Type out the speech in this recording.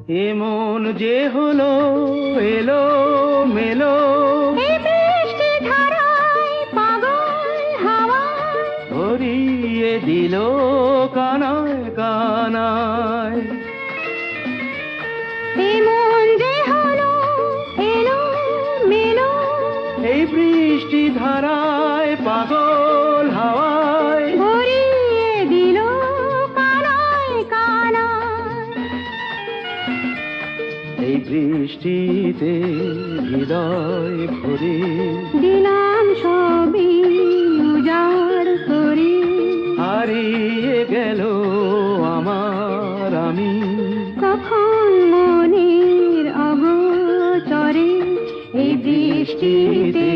এমন যে হলো এলো মেলো, এই বৃষ্টি ধারায় পাগল হাওয়ায় ভরিয়ে দিল কানায় কানায়। এমন যে হলো এলো মেলো, এই বৃষ্টি ধারায় পাগল হাওয়ায় ভরিয়ে দিল কানায় কানায়। এই বৃষ্টিতে হৃদয় ভরে দিলাম সবই উজাড় করে, হারিয়ে গেল আমার আমি। কখন মনের অগোচরে এই বৃষ্টিতে